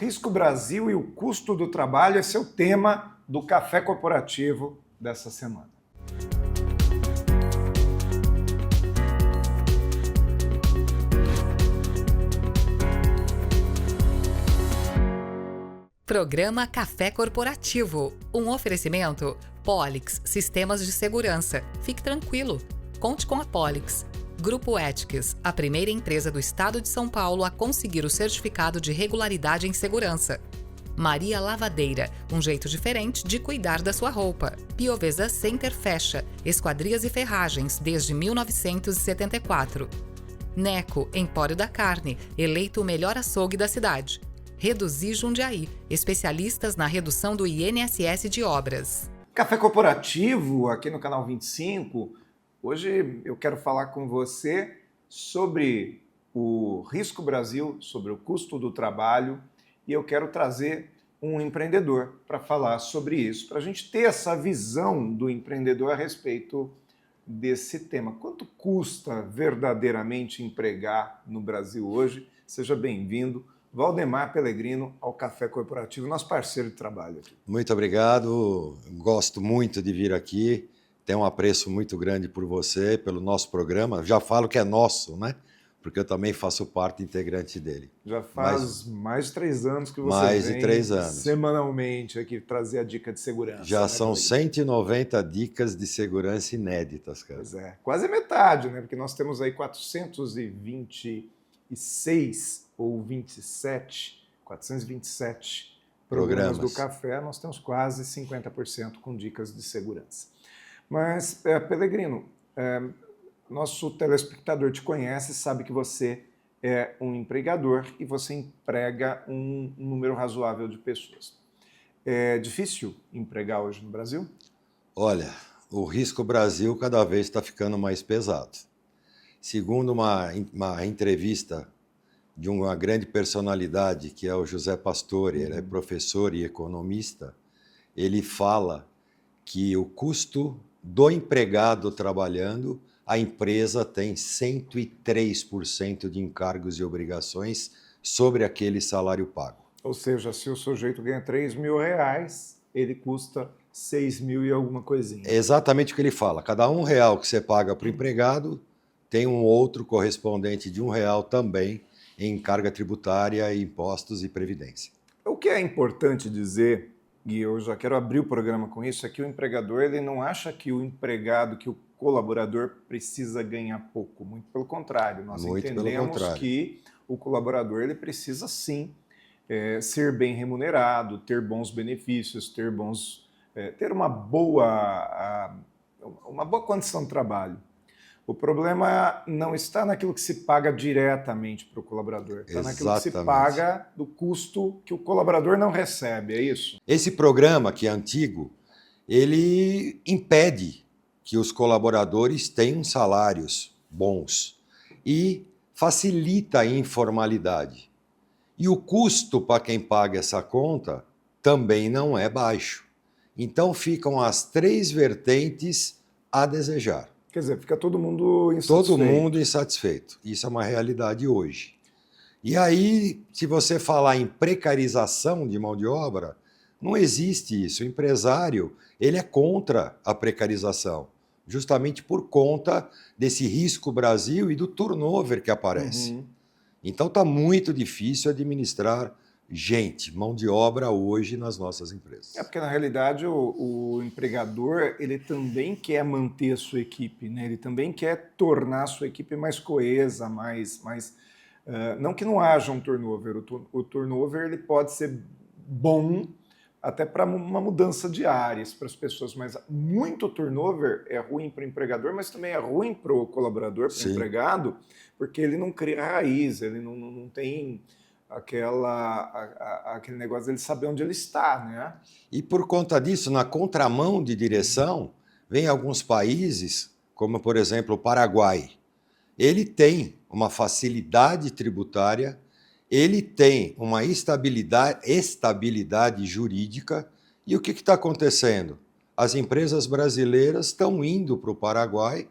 Risco Brasil e o custo do trabalho, esse é o tema do Café Corporativo dessa semana. Programa Café Corporativo, um oferecimento Polix Sistemas de Segurança. Fique tranquilo, conte com a Polix. Grupo Ethics, a primeira empresa do estado de São Paulo a conseguir o certificado de regularidade em segurança. Maria Lavadeira, um jeito diferente de cuidar da sua roupa. Piovesa Center Fecha, esquadrias e ferragens desde 1974. Neco, Empório da Carne, eleito o melhor açougue da cidade. Reduzir Jundiaí, especialistas na redução do INSS de obras. Café Corporativo, aqui no canal 25. Hoje eu quero falar com você sobre o Risco Brasil, sobre o custo do trabalho, e eu quero trazer um empreendedor para falar sobre isso, para a gente ter essa visão do empreendedor a respeito desse tema. Quanto custa verdadeiramente empregar no Brasil hoje? Seja bem-vindo, Valdemar Pellegrino, ao Café Corporativo, nosso parceiro de trabalho aqui. Muito obrigado, gosto muito de vir aqui, tenho um apreço muito grande por você, pelo nosso programa, já falo que é nosso, né? Porque eu também faço parte integrante dele. Já faz mais de 3 anos que você mais vem de 3 anos. Semanalmente aqui trazer a dica de segurança. Já né, são Pellegrino? 190 dicas de segurança inéditas, cara. Pois é, quase metade, né? Porque nós temos aí 426 ou 427 programas do café, nós temos quase 50% com dicas de segurança. Mas, Pellegrino, nosso telespectador te conhece, sabe que você é um empregador e você emprega um número razoável de pessoas. É difícil empregar hoje no Brasil? Olha, o Risco Brasil cada vez está ficando mais pesado. Segundo uma entrevista de uma grande personalidade, que é o José Pastore, ele é professor e economista, ele fala que o custo do empregado trabalhando, a empresa tem 103% de encargos e obrigações sobre aquele salário pago. Ou seja, se o sujeito ganha R$3.000, ele custa 6.000 e alguma coisinha. É exatamente o que ele fala. Cada R$1 que você paga para o empregado, tem um outro correspondente de R$1 também em carga tributária, impostos e previdência. O que é importante dizer, e eu já quero abrir o programa com isso, é que o empregador ele não acha que o empregado, que o colaborador precisa ganhar pouco. Muito pelo contrário, nós entendemos que o colaborador ele precisa sim ser bem remunerado, ter bons benefícios, ter uma boa condição de trabalho. O problema não está naquilo que se paga diretamente para o colaborador, está naquilo que se paga do custo que o colaborador não recebe, é isso? Esse programa, que é antigo, ele impede que os colaboradores tenham salários bons e facilita a informalidade. E o custo para quem paga essa conta também não é baixo. Então ficam as 3 vertentes a desejar. Quer dizer, fica todo mundo insatisfeito. Todo mundo insatisfeito. Isso é uma realidade hoje. E aí, se você falar em precarização de mão de obra, não existe isso. O empresário, ele é contra a precarização, justamente por conta desse Risco Brasil e do turnover que aparece. Então está muito difícil administrar mão de obra hoje nas nossas empresas. É porque, na realidade, o empregador ele também quer manter a sua equipe, né? Ele também quer tornar a sua equipe mais coesa, não que não haja um turnover. O turnover ele pode ser bom até para uma mudança de áreas para as pessoas, mas muito turnover é ruim para o empregador, mas também é ruim para o colaborador, para o empregado, porque ele não cria raiz, ele não tem aquele negócio dele saber onde ele está, né? E por conta disso, na contramão de direção, vem alguns países, como por exemplo o Paraguai. Ele tem uma facilidade tributária, ele tem uma estabilidade jurídica, e o que está acontecendo? As empresas brasileiras estão indo para o Paraguai,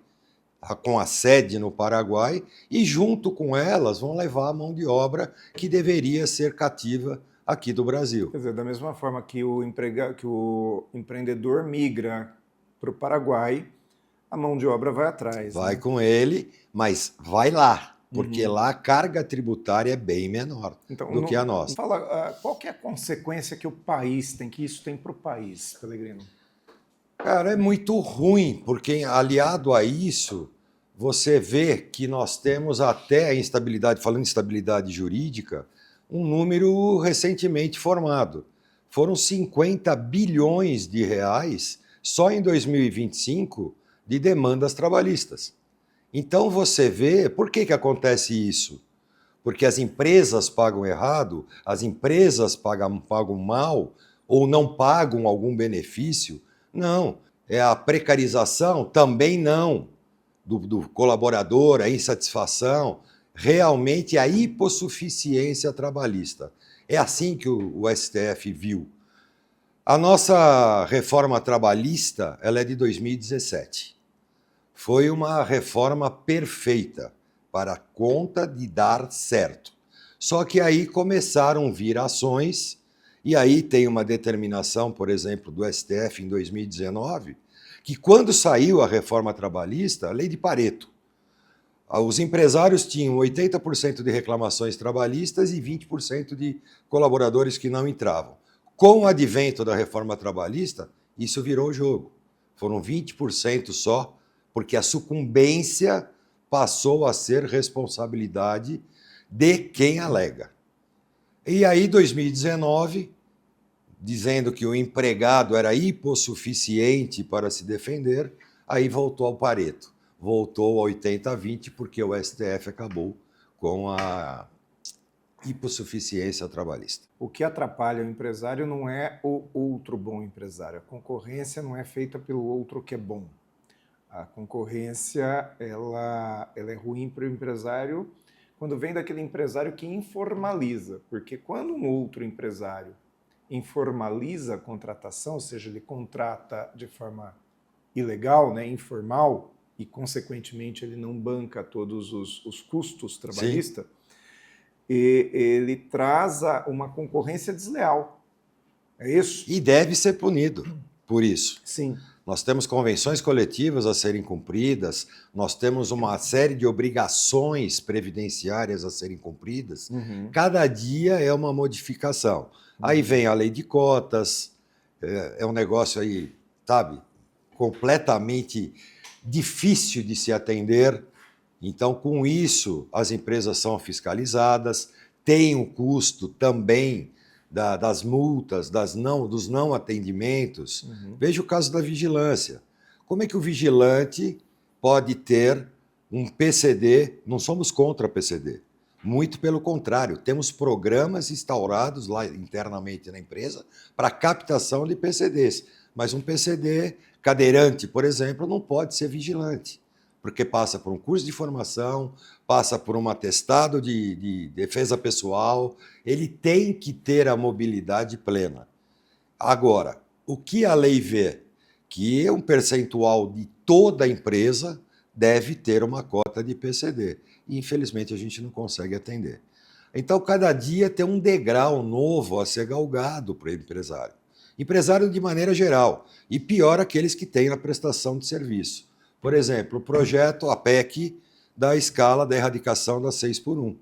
com a sede no Paraguai, e junto com elas vão levar a mão de obra que deveria ser cativa aqui do Brasil. Quer dizer, da mesma forma que o empreendedor migra para o Paraguai, a mão de obra vai atrás. Vai né? com ele, mas vai lá, porque lá a carga tributária é bem menor do que a nossa. Fala, qual que é a consequência que o país tem, que isso tem para o país, Pellegrino? Cara, é muito ruim, porque aliado a isso, você vê que nós temos até a instabilidade, falando em instabilidade jurídica, um número recentemente formado. Foram 50 bilhões de reais só em 2025 de demandas trabalhistas. Então você vê, por que acontece isso? Porque as empresas pagam errado, as empresas pagam mal ou não pagam algum benefício? Não. É a precarização? Também não. Do colaborador, a insatisfação, realmente a hipossuficiência trabalhista. É assim que o STF viu. A nossa reforma trabalhista ela é de 2017. Foi uma reforma perfeita para conta de dar certo. Só que aí começaram a vir ações, e aí tem uma determinação, por exemplo, do STF em 2019, que quando saiu a reforma trabalhista, a lei de Pareto, os empresários tinham 80% de reclamações trabalhistas e 20% de colaboradores que não entravam. Com o advento da reforma trabalhista, isso virou o jogo. Foram 20% só, porque a sucumbência passou a ser responsabilidade de quem alega. E aí, 2019, dizendo que o empregado era hipossuficiente para se defender, aí voltou ao Pareto. Voltou a 80-20, porque o STF acabou com a hipossuficiência trabalhista. O que atrapalha o empresário não é o outro bom empresário. A concorrência não é feita pelo outro que é bom. A concorrência ela é ruim para o empresário quando vem daquele empresário que informaliza. Porque quando um outro empresário informaliza a contratação, ou seja, ele contrata de forma ilegal, né, informal, e consequentemente ele não banca todos os custos trabalhistas, e ele traz uma concorrência desleal. É isso? E deve ser punido por isso. Sim. Nós temos convenções coletivas a serem cumpridas, nós temos uma série de obrigações previdenciárias a serem cumpridas. Uhum. Cada dia é uma modificação. Aí vem a lei de cotas, é um negócio aí, sabe, completamente difícil de se atender. Então, com isso, as empresas são fiscalizadas, tem o custo também das multas, dos não atendimentos. Uhum. Veja o caso da vigilância. Como é que o vigilante pode ter um PCD? Não somos contra PCD. Muito pelo contrário, temos programas instaurados lá internamente na empresa para captação de PCDs. Mas um PCD cadeirante, por exemplo, não pode ser vigilante, porque passa por um curso de formação, passa por um atestado de defesa pessoal, ele tem que ter a mobilidade plena. Agora, o que a lei vê? Que um percentual de toda a empresa deve ter uma cota de PCD. E, infelizmente, a gente não consegue atender. Então, cada dia tem um degrau novo a ser galgado para o empresário. Empresário de maneira geral, e pior aqueles que têm na prestação de serviço. Por exemplo, o projeto, a PEC, da escala da erradicação da 6x1.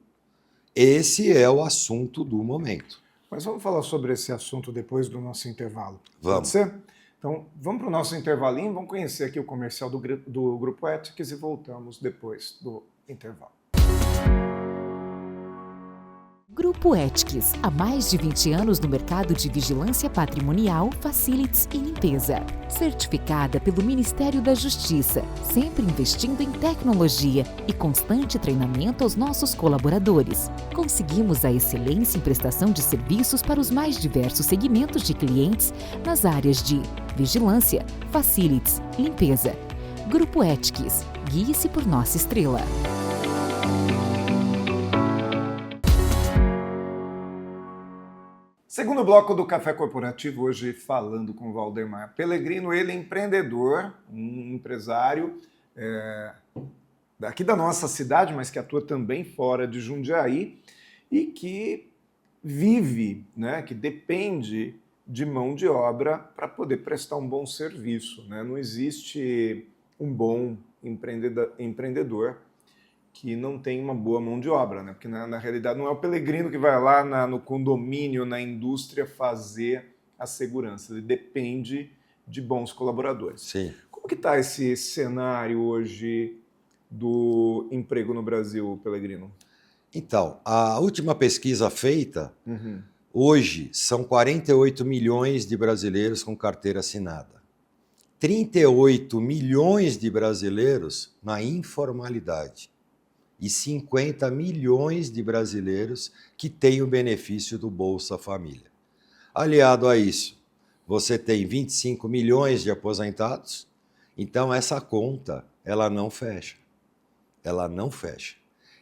Esse é o assunto do momento. Mas vamos falar sobre esse assunto depois do nosso intervalo. Vamos. Pode ser? Então, vamos para o nosso intervalinho, vamos conhecer aqui o comercial do Grupo Ethics e voltamos depois do intervalo. Grupo Ethics, há mais de 20 anos no mercado de vigilância patrimonial, facilities e limpeza. Certificada pelo Ministério da Justiça, sempre investindo em tecnologia e constante treinamento aos nossos colaboradores. Conseguimos a excelência em prestação de serviços para os mais diversos segmentos de clientes nas áreas de vigilância, facilities, limpeza. Grupo Ethics, guie-se por nossa estrela. Segundo bloco do Café Corporativo, hoje falando com o Valdemar Pellegrino, ele é empreendedor, um empresário daqui da nossa cidade, mas que atua também fora de Jundiaí e que vive, né, que depende de mão de obra para poder prestar um bom serviço, né? Não existe um bom empreendedor que não tem uma boa mão de obra, né? Porque na realidade não é o Pellegrino que vai lá no condomínio, na indústria fazer a segurança, ele depende de bons colaboradores. Sim. Como que está esse cenário hoje do emprego no Brasil, Pellegrino? Então, a última pesquisa feita, hoje são 48 milhões de brasileiros com carteira assinada. 38 milhões de brasileiros na informalidade. E 50 milhões de brasileiros que têm o benefício do Bolsa Família. Aliado a isso, você tem 25 milhões de aposentados, então essa conta, ela não fecha. Ela não fecha.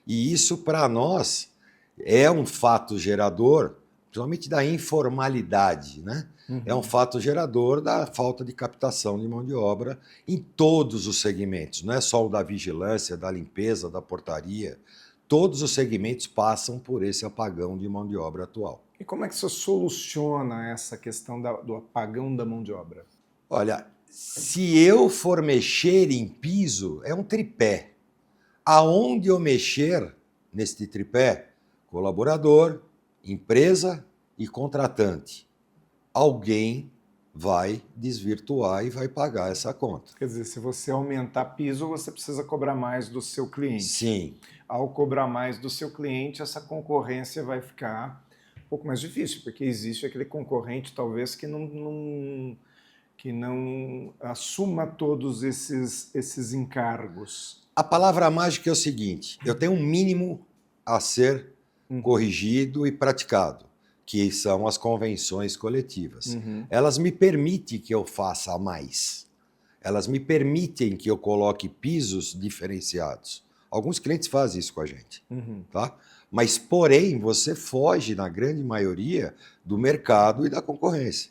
E isso, para nós, é um fato gerador, principalmente da informalidade, né? É um fato gerador da falta de captação de mão de obra em todos os segmentos, não é só o da vigilância, da limpeza, da portaria. Todos os segmentos passam por esse apagão de mão de obra atual. E como é que você soluciona essa questão do apagão da mão de obra? Olha, se eu for mexer em piso, é um tripé. Aonde eu mexer neste tripé? Colaborador, empresa e contratante. Alguém vai desvirtuar e vai pagar essa conta. Quer dizer, se você aumentar piso, você precisa cobrar mais do seu cliente. Sim. Ao cobrar mais do seu cliente, essa concorrência vai ficar um pouco mais difícil, porque existe aquele concorrente, talvez, que não assuma todos esses encargos. A palavra mágica é o seguinte, eu tenho um mínimo a ser corrigido e praticado, que são as convenções coletivas. Elas me permitem que eu faça mais. Elas me permitem que eu coloque pisos diferenciados. Alguns clientes fazem isso com a gente. Tá? Mas, porém, você foge, na grande maioria, do mercado e da concorrência.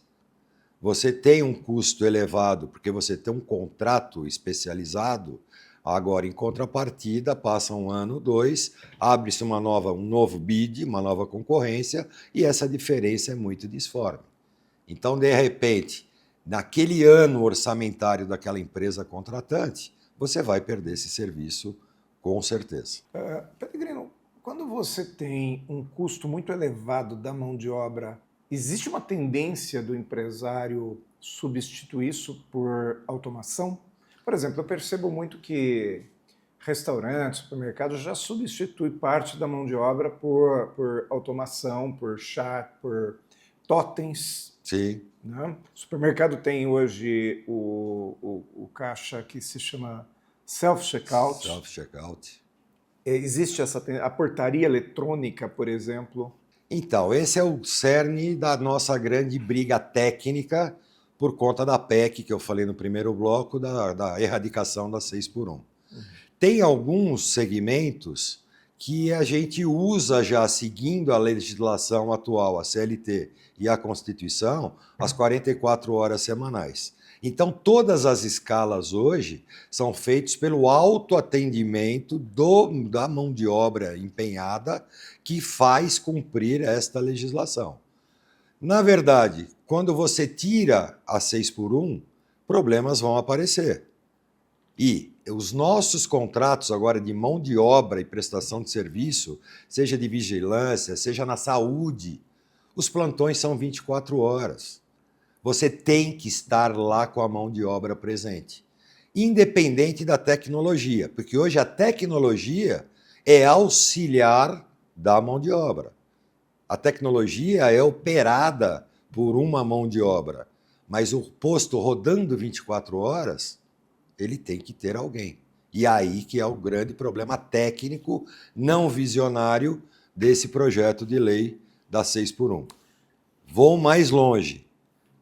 Você tem um custo elevado porque você tem um contrato especializado. Agora, em contrapartida, passa um ano, 2, abre-se um novo bid, uma nova concorrência, e essa diferença é muito disforme. Então, de repente, naquele ano orçamentário daquela empresa contratante, você vai perder esse serviço com certeza. Pellegrino, quando você tem um custo muito elevado da mão de obra, existe uma tendência do empresário substituir isso por automação? Por exemplo, eu percebo muito que restaurantes, supermercados já substituem parte da mão de obra por automação, por chat, por totens. Sim. Né? O supermercado tem hoje o caixa que se chama self-checkout. Self-checkout. Existe a portaria eletrônica, por exemplo. Então, esse é o cerne da nossa grande briga técnica por conta da PEC, que eu falei no primeiro bloco, da erradicação da 6x1. Tem alguns segmentos que a gente usa já, seguindo a legislação atual, a CLT e a Constituição, as 44 horas semanais. Então, todas as escalas hoje são feitas pelo autoatendimento da mão de obra empenhada que faz cumprir esta legislação. Na verdade, quando você tira a 6x1, problemas vão aparecer. E os nossos contratos agora de mão de obra e prestação de serviço, seja de vigilância, seja na saúde, os plantões são 24 horas. Você tem que estar lá com a mão de obra presente, independente da tecnologia, porque hoje a tecnologia é auxiliar da mão de obra. A tecnologia é operada por uma mão de obra, mas o posto rodando 24 horas, ele tem que ter alguém. E aí que é o grande problema técnico não visionário desse projeto de lei da 6x1. Vou mais longe.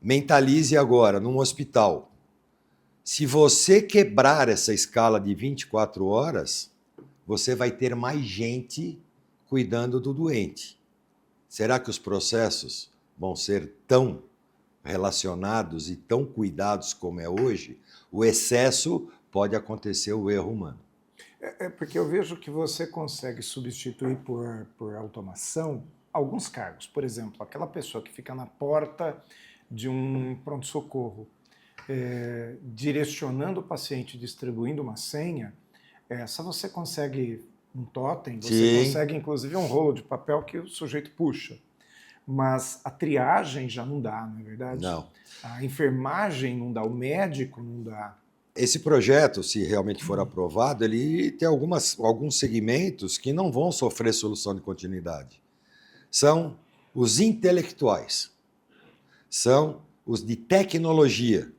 Mentalize agora, num hospital. Se você quebrar essa escala de 24 horas, você vai ter mais gente cuidando do doente. Será que os processos vão ser tão relacionados e tão cuidados como é hoje? O excesso pode acontecer o erro humano. Porque eu vejo que você consegue substituir por automação alguns cargos. Por exemplo, aquela pessoa que fica na porta de um pronto-socorro, direcionando o paciente, distribuindo uma senha, essa você consegue um totem, você consegue inclusive um rolo de papel que o sujeito puxa. Mas a triagem já não dá, não é verdade? Não. A enfermagem não dá, o médico não dá. Esse projeto, se realmente for aprovado, ele tem alguns segmentos que não vão sofrer solução de continuidade. São os intelectuais, são os de tecnologia.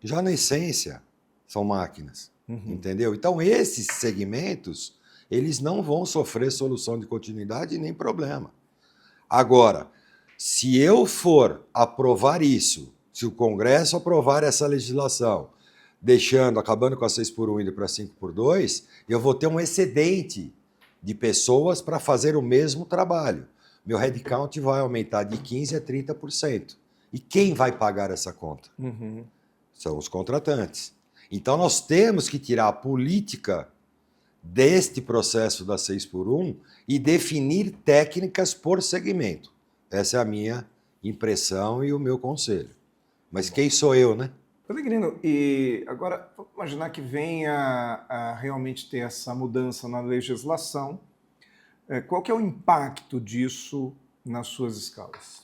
Já na essência, são máquinas, entendeu? Então, esses segmentos, eles não vão sofrer solução de continuidade nem problema. Agora, se eu for aprovar isso, se o Congresso aprovar essa legislação, acabando com a 6x1 e indo para 5x2, eu vou ter um excedente de pessoas para fazer o mesmo trabalho. Meu headcount vai aumentar de 15% a 30%. E quem vai pagar essa conta? São os contratantes. Então, nós temos que tirar a política deste processo da 6x1 e definir técnicas por segmento. Essa é a minha impressão e o meu conselho. Mas quem sou eu, né? Pellegrino, e agora vamos imaginar que venha a realmente ter essa mudança na legislação. Qual que é o impacto disso nas suas escalas?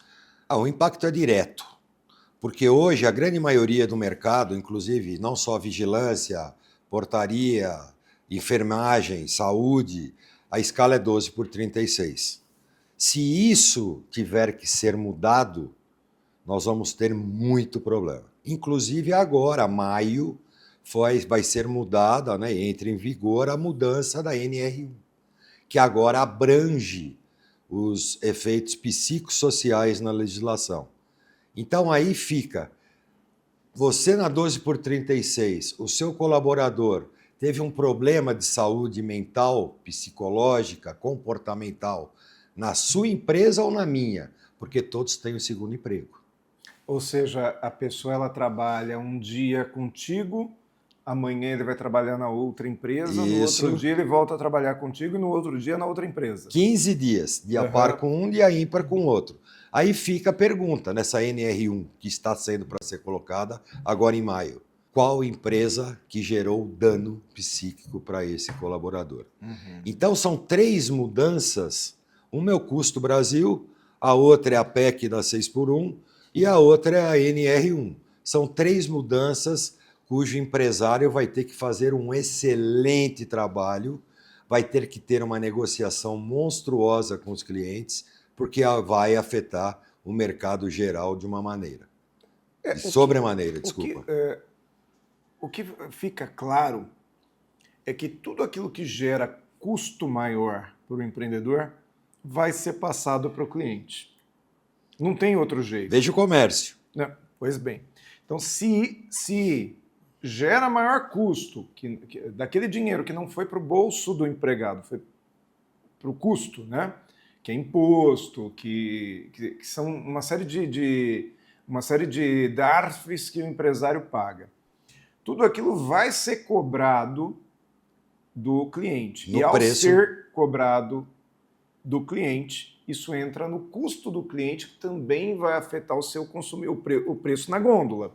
O impacto é direto, porque hoje a grande maioria do mercado, inclusive não só vigilância, portaria, enfermagem, saúde, a escala é 12x36. Se isso tiver que ser mudado, nós vamos ter muito problema. Inclusive agora, maio, vai ser mudada, né, entra em vigor a mudança da NR1, que agora abrange os efeitos psicossociais na legislação. Então aí fica, você na 12x36, o seu colaborador teve um problema de saúde mental, psicológica, comportamental, na sua empresa ou na minha, porque todos têm o segundo emprego. Ou seja, a pessoa ela trabalha um dia contigo, amanhã ele vai trabalhar na outra empresa, no outro dia ele volta a trabalhar contigo e no outro dia na outra empresa. 15 dias, dia par com um, dia ímpar com o outro. Aí fica a pergunta, nessa NR1 que está sendo para ser colocada agora em maio. Qual empresa que gerou dano psíquico para esse colaborador? Então são 3 mudanças. Uma é o Custo Brasil, a outra é a PEC da 6x1 e a outra é a NR1. São 3 mudanças cujo empresário vai ter que fazer um excelente trabalho, vai ter que ter uma negociação monstruosa com os clientes, porque vai afetar o mercado geral de uma maneira. De sobremaneira, desculpa. O que fica claro é que tudo aquilo que gera custo maior para o empreendedor vai ser passado para o cliente. Não tem outro jeito. Veja o comércio. Pois bem. Então, se gera maior custo daquele dinheiro que não foi para o bolso do empregado, foi para o custo, né? Que é imposto, que são uma série de DARFs que o empresário paga. Tudo aquilo vai ser cobrado do cliente. No e ao preço. ser cobrado do cliente, isso entra no custo do cliente, que também vai afetar o seu consumidor, o preço na gôndola,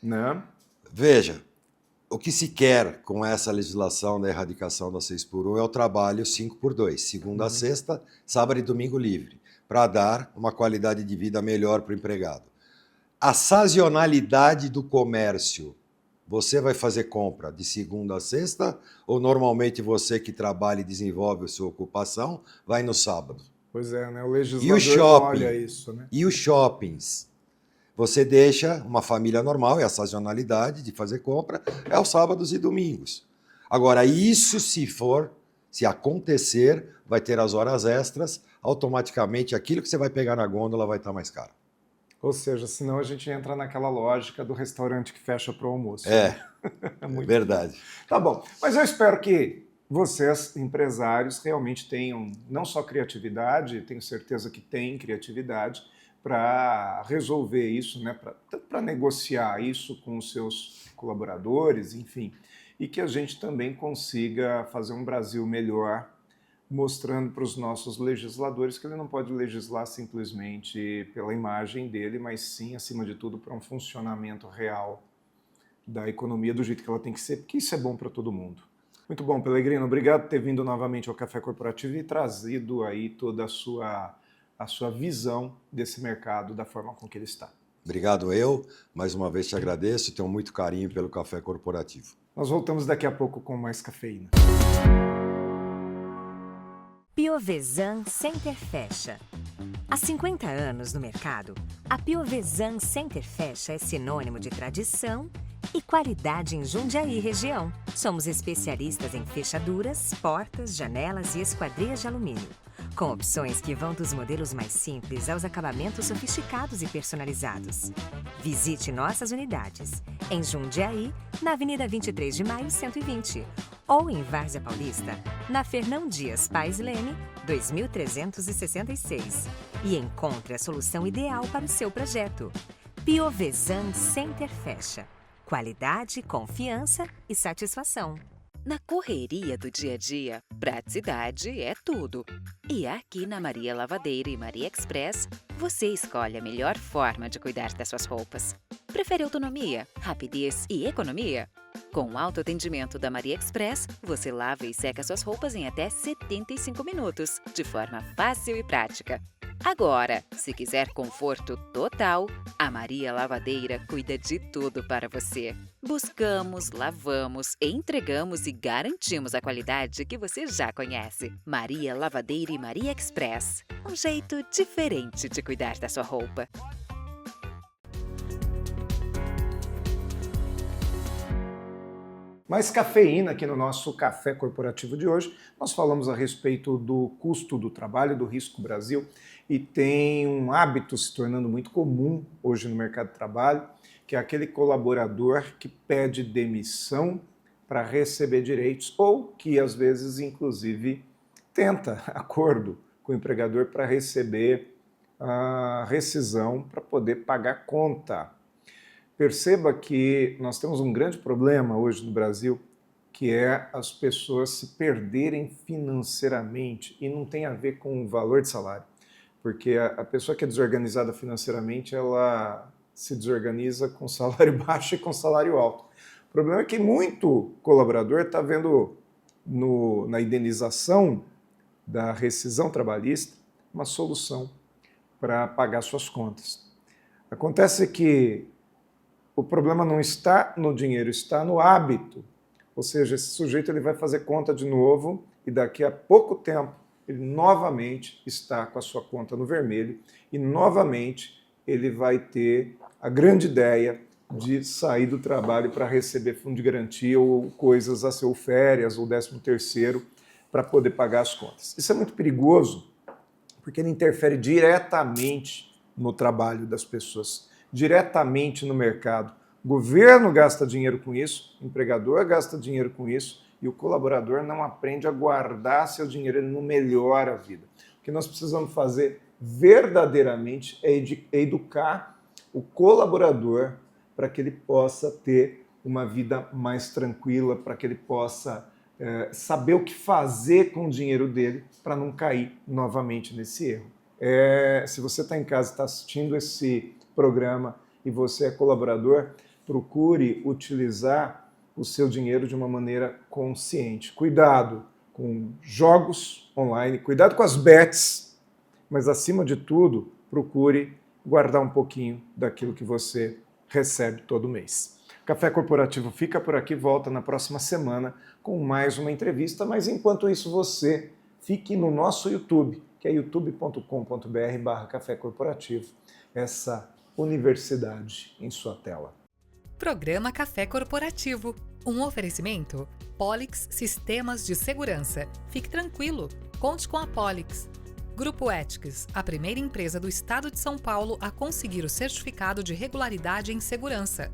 né? Veja, o que se quer com essa legislação da erradicação da 6x1 é o trabalho 5x2, segunda a sexta, sábado e domingo livre, para dar uma qualidade de vida melhor para o empregado. A sazonalidade do comércio, você vai fazer compra de segunda a sexta ou normalmente você que trabalha e desenvolve a sua ocupação vai no sábado? Pois é, né? O legislador E o shopping? olha isso, né? E os shoppings? Você deixa uma família normal, é a sazonalidade de fazer compra, é aos sábados e domingos. Agora, isso se acontecer, vai ter as horas extras, automaticamente aquilo que você vai pegar na gôndola vai estar mais caro. Ou seja, senão a gente entra naquela lógica do restaurante que fecha para o almoço. É verdade. Tá bom, mas eu espero que vocês, empresários, realmente tenham não só criatividade, tenho certeza que têm criatividade, para resolver isso, né? Para negociar isso com os seus colaboradores, enfim, e que a gente também consiga fazer um Brasil melhor mostrando para os nossos legisladores que ele não pode legislar simplesmente pela imagem dele, mas sim, acima de tudo, para um funcionamento real da economia do jeito que ela tem que ser, porque isso é bom para todo mundo. Muito bom, Pellegrino. Obrigado por ter vindo novamente ao Café Corporativo e trazido aí toda a sua visão desse mercado, da forma com que ele está. Obrigado eu. Mais uma vez te agradeço e tenho muito carinho pelo Café Corporativo. Nós voltamos daqui a pouco com mais cafeína. Piovesan Center Fecha. Há 50 anos no mercado, a Piovesan Center Fecha é sinônimo de tradição e qualidade em Jundiaí região. Somos especialistas em fechaduras, portas, janelas e esquadrias de alumínio, com opções que vão dos modelos mais simples aos acabamentos sofisticados e personalizados. Visite nossas unidades em Jundiaí, na Avenida 23 de Maio, 120, ou em Várzea Paulista, na Fernão Dias Paes Leme, 2366. E encontre a solução ideal para o seu projeto. Piovesan Center Fecha. Qualidade, confiança e satisfação. Na correria do dia a dia, praticidade é tudo. E aqui na Maria Lavadeira e Maria Express, você escolhe a melhor forma de cuidar das suas roupas. Prefere autonomia, rapidez e economia? Com o autoatendimento da Maria Express, você lava e seca suas roupas em até 75 minutos, de forma fácil e prática. Agora, se quiser conforto total, a Maria Lavadeira cuida de tudo para você. Buscamos, lavamos, entregamos e garantimos a qualidade que você já conhece. Maria Lavadeira e Maria Express. Um jeito diferente de cuidar da sua roupa. Mais cafeína aqui no nosso Café Corporativo de hoje. Nós falamos a respeito do custo do trabalho, do Risco Brasil, e tem um hábito se tornando muito comum hoje no mercado de trabalho, que é aquele colaborador que pede demissão para receber direitos ou que às vezes, inclusive, tenta acordo com o empregador para receber a rescisão para poder pagar conta. Perceba que nós temos um grande problema hoje no Brasil, que é as pessoas se perderem financeiramente, e não tem a ver com o valor de salário, porque a pessoa que é desorganizada financeiramente, ela se desorganiza com salário baixo e com salário alto. O problema é que muito colaborador está vendo na indenização da rescisão trabalhista uma solução para pagar suas contas. Acontece que o problema não está no dinheiro, está no hábito. Ou seja, esse sujeito ele vai fazer conta de novo e daqui a pouco tempo ele novamente está com a sua conta no vermelho e novamente ele vai ter a grande ideia de sair do trabalho para receber fundo de garantia ou coisas a seu férias ou 13º para poder pagar as contas. Isso é muito perigoso porque ele interfere diretamente no trabalho das pessoas, diretamente no mercado. O governo gasta dinheiro com isso, o empregador gasta dinheiro com isso e o colaborador não aprende a guardar seu dinheiro, ele não melhora a vida. O que nós precisamos fazer verdadeiramente é educar o colaborador para que ele possa ter uma vida mais tranquila, para que ele possa saber o que fazer com o dinheiro dele para não cair novamente nesse erro. Se você está em casa e está assistindo esse programa e você é colaborador, procure utilizar o seu dinheiro de uma maneira consciente. Cuidado com jogos online, cuidado com as bets, mas acima de tudo, procure guardar um pouquinho daquilo que você recebe todo mês. Café Corporativo fica por aqui, volta na próxima semana com mais uma entrevista, mas enquanto isso você fique no nosso YouTube, que é youtube.com.br/Café Corporativo, essa universidade em sua tela. Programa Café Corporativo. Um oferecimento Polix Sistemas de Segurança. Fique tranquilo, conte com a Polix. Grupo Ethics, a primeira empresa do estado de São Paulo a conseguir o certificado de regularidade em segurança.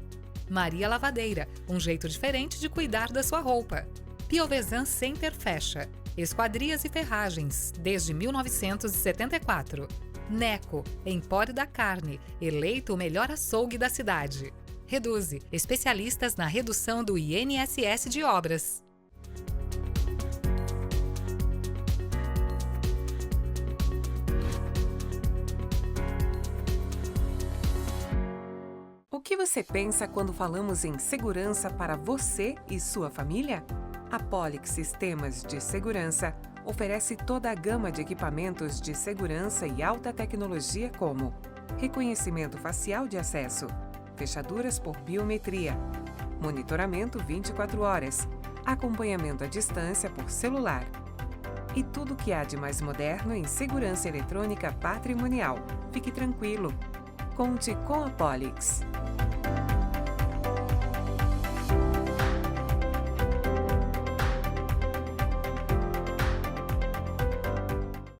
Maria Lavadeira, um jeito diferente de cuidar da sua roupa. Piovesan Center Fecha. Esquadrias e ferragens, desde 1974. Neco, Empório da Carne, eleito o melhor açougue da cidade. Reduze, especialistas na redução do INSS de obras. que você pensa quando falamos em segurança para você e sua família? A Polix Sistemas de Segurança oferece toda a gama de equipamentos de segurança e alta tecnologia como reconhecimento facial de acesso, fechaduras por biometria, monitoramento 24 horas, acompanhamento à distância por celular e tudo o que há de mais moderno em segurança eletrônica patrimonial. Fique tranquilo. Conte com a Polix.